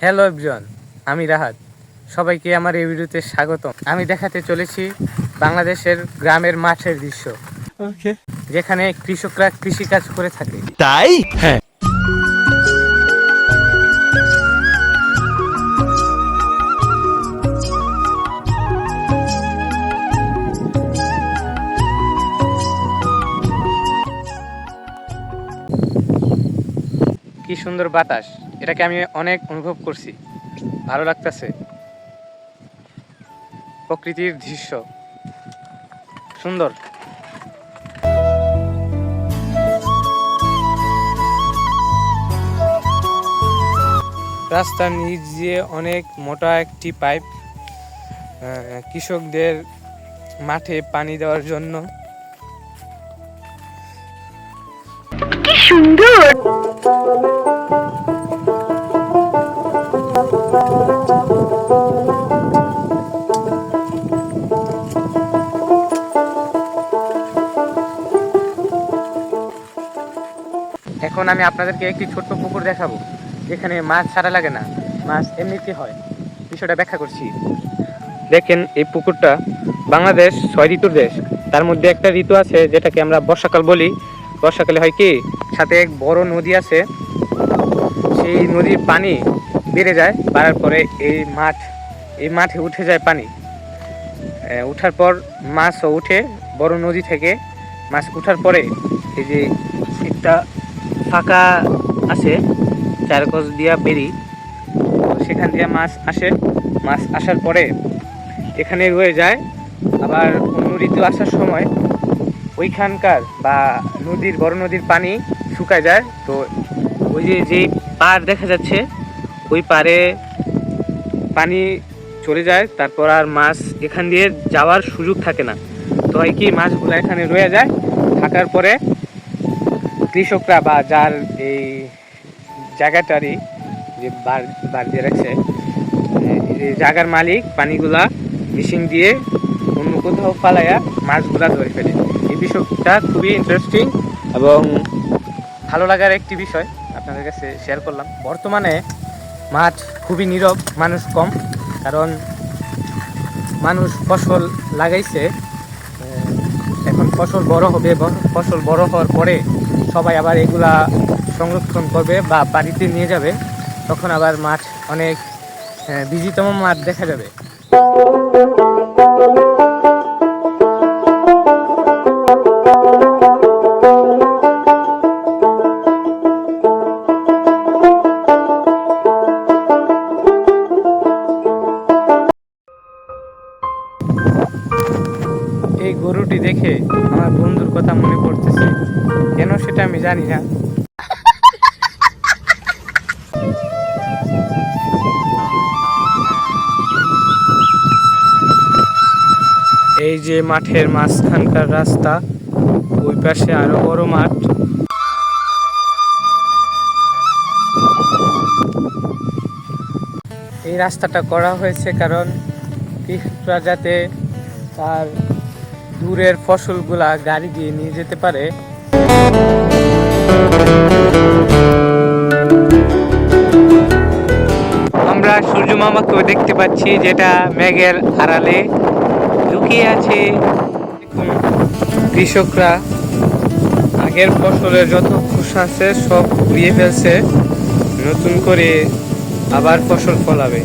Hello everyone, আমি রাহাত। সবাইকে আমার এই ভিডিওতে স্বাগতম। আমি দেখাতে চলেছি বাংলাদেশের গ্রামের মাঠের দৃশ্য, যেখানে কৃষকরা কৃষিকাজ করে থাকে। তাই হ্যাঁ, কি সুন্দর বাতাস, এটাকে আমি অনেক অনুভব করছি, ভালো লাগতেছে। প্রকৃতির দৃশ্য সুন্দর। রাস্তার নিচ দিয়ে অনেক মোটা একটি পাইপ কৃষকদের মাঠে পানি দেওয়ার জন্য। কি সুন্দর। এখন আমি আপনাদেরকে একটি ছোট্ট পুকুর দেখাবো, যেখানে মাছ ছাড়া লাগে না, মাছ এমনিতে হয়। বিষয়টা ব্যাখ্যা করছি। দেখেন, এই পুকুরটা বাংলাদেশ 6 ঋতুর দেশ। তার মধ্যে একটা ঋতু আছে যেটাকে আমরা বর্ষাকাল বলি। বর্ষাকালে হয় কি, সাথে এক বড় নদী আছে, সেই নদীর পানি বেড়ে যায়। বাড়ার পরে এই মাঠে উঠে যায় পানি। উঠার পর মাছও উঠে বড় নদী থেকে। মাছ উঠার পরে এই যে একটা ফাঁকা আছে, চারকোশ দিয়া বেরি, সেখান দিয়ে মাছ আসে। মাছ আসার পরে এখানে রয়ে যায়। আবার অন্য ঋতু আসার সময় ওইখানকার বা বড় নদীর পানি শুকায় যায়। তো ওই যে পাড় দেখা যাচ্ছে, ওই পাড়ে পানি চলে যায়। তারপর আর মাছ এখান দিয়ে যাওয়ার সুযোগ থাকে না। তো হয় কি, মাছগুলো এখানে রয়ে যায়। থাকার পরে কৃষকরা বা যার এই জায়গাটারই যে বার দিয়ে রাখছে, এই জায়গার মালিক পানিগুলা মেশিন দিয়ে অন্য কোথাও ফালাইয়া মাছগুলা ধরে ফেলে। এই বিষয়টা খুবই ইন্টারেস্টিং এবং ভালো লাগার একটি বিষয়, আপনাদের কাছে শেয়ার করলাম। বর্তমানে মাঠ খুবই নীরব, মানুষ কম, কারণ মানুষ ফসল লাগাইছে। এখন ফসল বড় হবে, ফসল বড় হওয়ার পরে সবাই আবার এগুলা সংরক্ষণ করবে বা বাড়িতে নিয়ে যাবে। তখন আবার মাঠ অনেক বিজিতম মাঠ দেখা যাবে। এই গরুটি দেখে আমার বন্ধুর কথা মনে পড়তেছে, কেন সেটা আমি জানি না। এই যে মাঠের মাঝখানকার রাস্তা, ওই পাশে আরো বড় মাঠ। এই রাস্তাটা করা হয়েছে কারণ কৃষকরা যাতে তার দূরের ফসলগুলা গাড়ি দিয়ে নিয়ে যেতে পারে। আমরা সূর্য মামাকেও দেখতে পাচ্ছি, যেটা মেঘের আড়ালে লুকিয়ে আছে। কৃষকরা আগের ফসলের যত খোসা আছে সব উড়িয়ে ফেলছে, নতুন করে আবার ফসল ফলাবে।